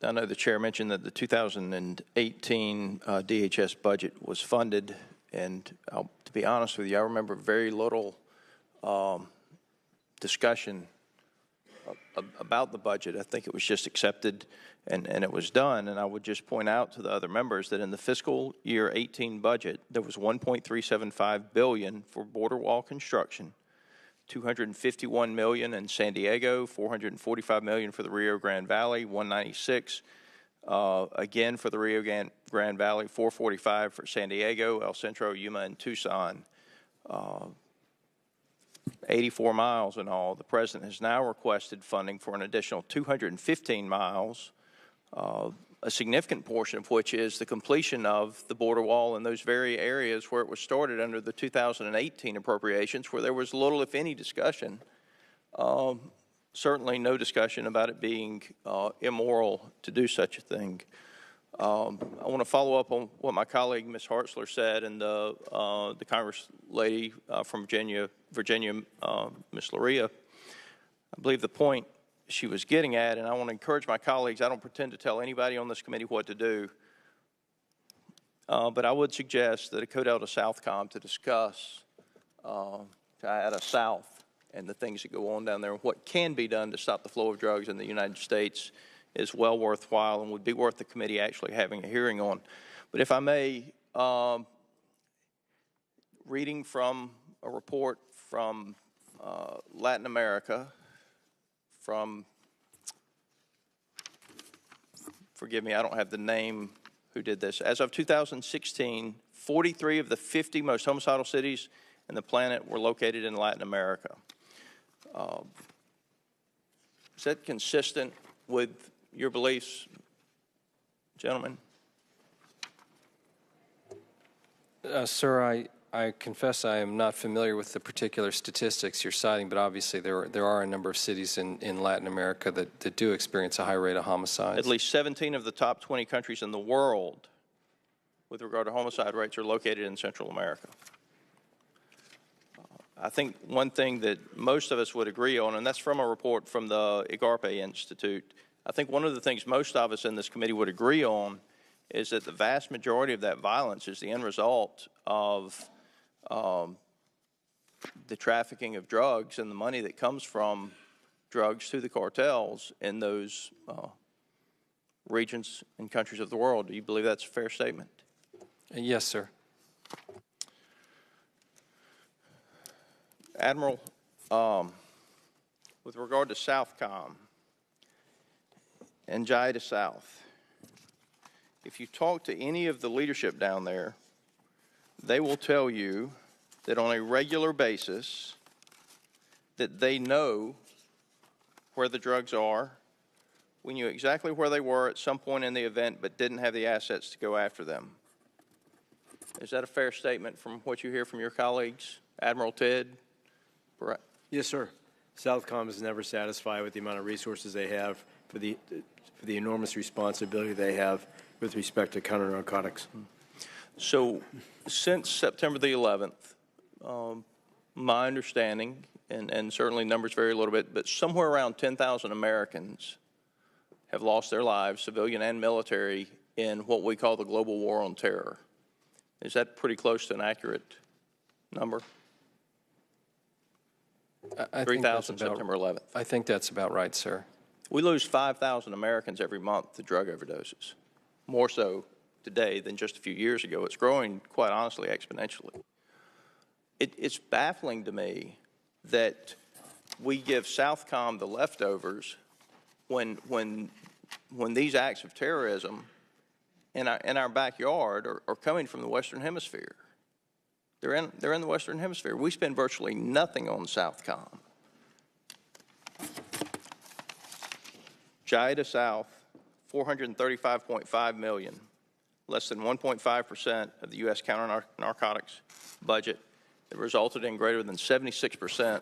I know the chair mentioned that the 2018 DHS budget was funded, and to be honest with you, I remember very little discussion about the budget. I think it was just accepted and it was done. And I would just point out to the other members that in the fiscal year 18 budget, there was $1.375 billion for border wall construction, $251 million in San Diego, $445 million for the Rio Grande Valley, $196 again for the Rio Grande Valley, $445 for San Diego, El Centro, Yuma, and Tucson. 84 miles in all. The President has now requested funding for an additional 215 miles, a significant portion of which is the completion of the border wall in those very areas where it was started under the 2018 appropriations, where there was little, if any, discussion. Certainly no discussion about it being immoral to do such a thing. I want to follow up on what my colleague, Ms. Hartzler, said, and the Congress lady from Virginia, Ms. Loria. I believe the point she was getting at, and I want to encourage my colleagues, I don't pretend to tell anybody on this committee what to do, but I would suggest that it go down to SOUTHCOM to discuss Jayada South and the things that go on down there and what can be done to stop the flow of drugs in the United States is well worthwhile and would be worth the committee actually having a hearing on. But if I may, reading from a report from Latin America, from, forgive me, I don't have the name who did this. As of 2016, 43 of the 50 most homicidal cities in the planet were located in Latin America. Is that consistent with your beliefs, gentlemen? Sir, I confess I am not familiar with the particular statistics you're citing, but obviously there are a number of cities in Latin America that do experience a high rate of homicides. At least 17 of the top 20 countries in the world with regard to homicide rates are located in Central America. I think one thing that most of us would agree on, and that's from a report from the IGARPE Institute, I think one of the things most of us in this committee would agree on is that the vast majority of that violence is the end result of the trafficking of drugs and the money that comes from drugs to the cartels in those regions and countries of the world. Do you believe that's a fair statement? Yes, sir. Admiral, with regard to SOUTHCOM and Jayada South, if you talk to any of the leadership down there, they will tell you that on a regular basis that they know where the drugs are. We knew exactly where they were at some point in the event but didn't have the assets to go after them. Is that a fair statement from what you hear from your colleagues? Admiral Ted? Yes, sir. SOUTHCOM is never satisfied with the amount of resources they have for the enormous responsibility they have with respect to counter-narcotics. So since September the 11th, my understanding, and certainly numbers vary a little bit, but somewhere around 10,000 Americans have lost their lives, civilian and military, in what we call the global war on terror. Is that pretty close to an accurate number? 3,000 September 11th. I think that's about right, sir. We lose 5,000 Americans every month to drug overdoses, more so today than just a few years ago. It's growing, quite honestly, exponentially. It's baffling to me that we give SOUTHCOM the leftovers when these acts of terrorism in our backyard are coming from the Western Hemisphere. They're in the Western Hemisphere. We spend virtually nothing on SOUTHCOM. Jayada South, $435.5 million, less than 1.5% of the U.S. counter-narcotics budget. It resulted in greater than 76%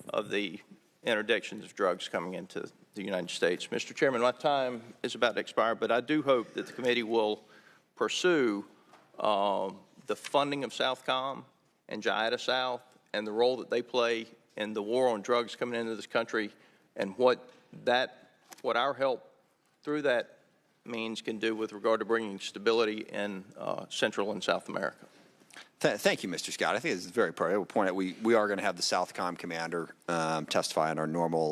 of the interdictions of drugs coming into the United States. Mr. Chairman, my time is about to expire, but I do hope that the committee will pursue the funding of SOUTHCOM and Jayada South and the role that they play in the war on drugs coming into this country, and what our help through that means can do with regard to bringing stability in Central and South America. Thank you, Mr. Scott. I think it's very important. I will point out we are going to have the SOUTHCOM commander testify on our normal